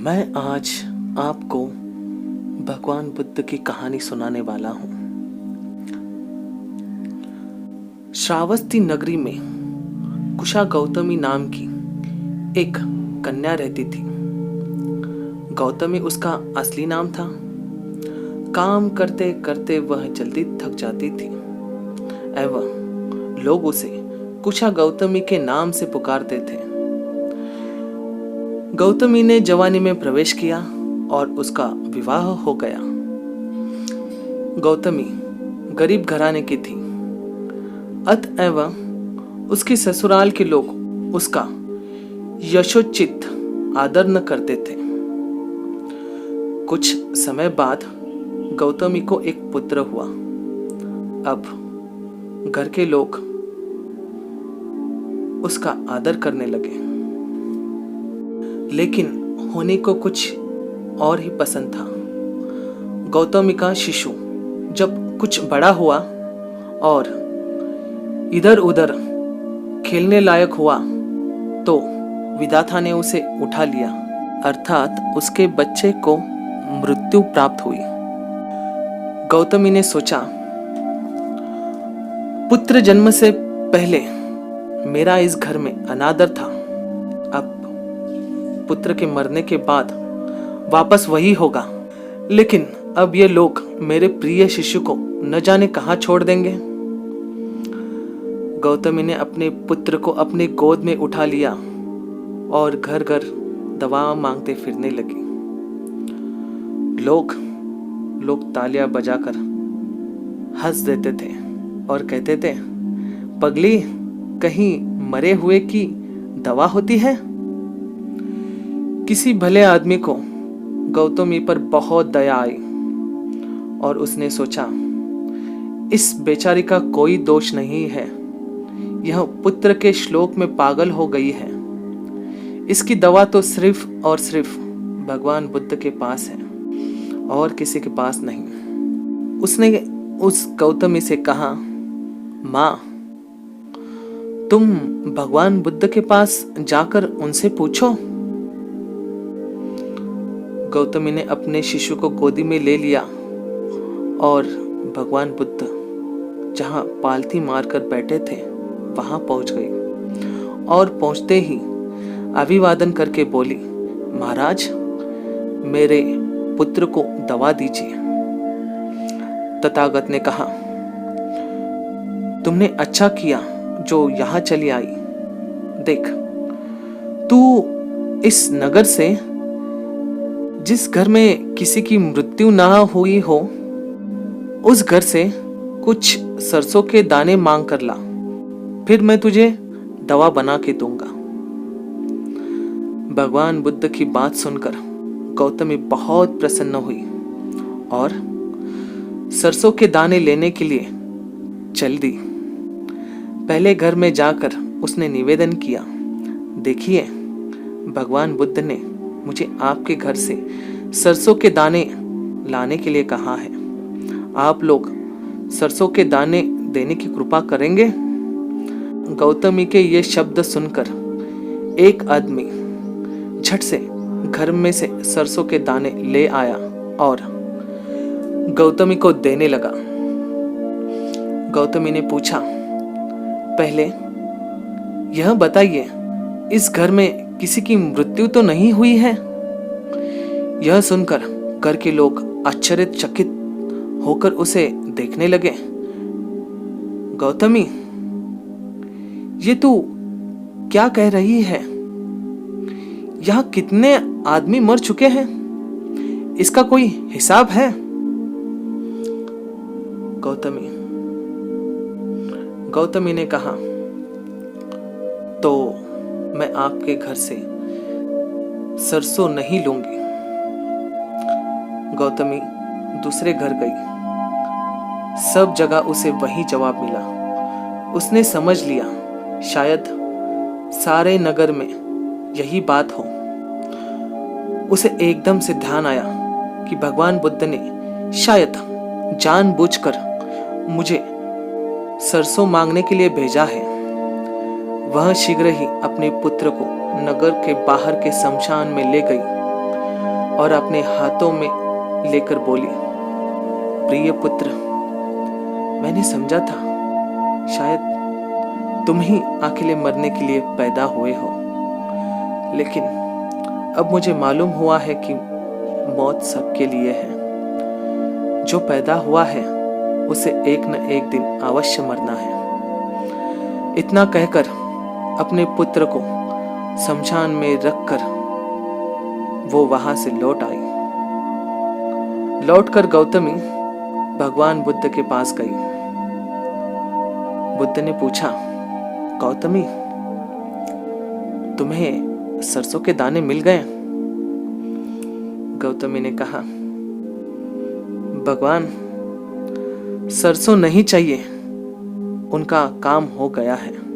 मैं आज आपको भगवान बुद्ध की कहानी सुनाने वाला हूँ। श्रावस्ती नगरी में कुशा गौतमी नाम की एक कन्या रहती थी। गौतमी उसका असली नाम था। काम करते करते वह जल्दी थक जाती थी एवं लोग उसे कुशा गौतमी के नाम से पुकारते थे। गौतमी ने जवानी में प्रवेश किया और उसका विवाह हो गया। गौतमी गरीब घराने की थी, अतएव उसके ससुराल के लोग उसका यशोचित आदर न करते थे। कुछ समय बाद गौतमी को एक पुत्र हुआ। अब घर के लोग उसका आदर करने लगे, लेकिन होने को कुछ और ही पसंद था। गौतमी का शिशु जब कुछ बड़ा हुआ और इधर उधर खेलने लायक हुआ तो विधाता ने उसे उठा लिया, अर्थात उसके बच्चे को मृत्यु प्राप्त हुई। गौतमी ने सोचा, पुत्र जन्म से पहले मेरा इस घर में अनादर था, अब पुत्र के मरने के बाद वापस वही होगा। लेकिन अब ये लोग मेरे प्रिय शिशु को न जाने कहां छोड़ देंगे। गौतमी ने अपने पुत्र को अपने गोद में उठा लिया और घर घर दवा मांगते फिरने लगी। लोग तालियां बजाकर हंस देते थे और कहते थे, पगली, कहीं मरे हुए की दवा होती है। किसी भले आदमी को गौतमी पर बहुत दया आई और उसने सोचा, इस बेचारी का कोई दोष नहीं है, यह पुत्र के श्लोक में पागल हो गई है। इसकी दवा तो सिर्फ और सिर्फ भगवान बुद्ध के पास है और किसी के पास नहीं। उसने उस गौतमी से कहा, माँ, तुम भगवान बुद्ध के पास जाकर उनसे पूछो। गौतमी ने अपने शिशु को गोदी में ले लिया और भगवान बुद्ध जहां पालथी मारकर बैठे थे वहां पहुंच गई और पहुंचते ही अभिवादन करके बोली, महाराज, मेरे पुत्र को दवा दीजिए। तथागत ने कहा, तुमने अच्छा किया जो यहां चली आई। देख, तू इस नगर से जिस घर में किसी की मृत्यु ना हुई हो, उस घर से कुछ सरसों के दाने मांग कर ला, फिर मैं तुझे दवा बना के दूंगा। भगवान बुद्ध की बात सुनकर गौतमी बहुत प्रसन्न हुई और सरसों के दाने लेने के लिए चल दी। पहले घर में जाकर उसने निवेदन किया, देखिए, भगवान बुद्ध ने मुझे आपके घर से सरसों के दाने लाने के लिए कहा है। आप लोग सरसों के दाने देने की कृपा करेंगे। गौतमी के ये शब्द सुनकर एक आदमी झट से घर में से सरसों के दाने ले आया और गौतमी को देने लगा। गौतमी ने पूछा, पहले यह बताइए, इस घर में किसी की मृत्यु तो नहीं हुई है? यह सुनकर घर के लोग आश्चर्यचकित होकर उसे देखने लगे। गौतमी, ये तू क्या कह रही है? यहां कितने आदमी मर चुके हैं, इसका कोई हिसाब है? गौतमी ने कहा, तो मैं आपके घर से सरसों नहीं लूंगी। गौतमी दूसरे घर गई। सब जगह उसे वही जवाब मिला। उसने समझ लिया, शायद सारे नगर में यही बात हो। उसे एकदम से ध्यान आया कि भगवान बुद्ध ने शायद जानबूझकर मुझे सरसों मांगने के लिए भेजा है। वह शीघ्र ही अपने पुत्र को नगर के बाहर के शमशान में ले गई और अपने हाथों में लेकर बोली, प्रिय पुत्र, मैंने समझा था शायद तुम ही अकेले मरने के लिए पैदा हुए हो, लेकिन अब मुझे मालूम हुआ है कि मौत सबके लिए है। जो पैदा हुआ है उसे एक न एक दिन अवश्य मरना है। इतना कहकर अपने पुत्र को शमशान में रखकर वो वहां से लौट आई। लौटकर गौतमी भगवान बुद्ध के पास गई। बुद्ध ने पूछा, गौतमी, तुम्हें सरसों के दाने मिल गए? गौतमी ने कहा, भगवान, सरसों नहीं चाहिए, उनका काम हो गया है।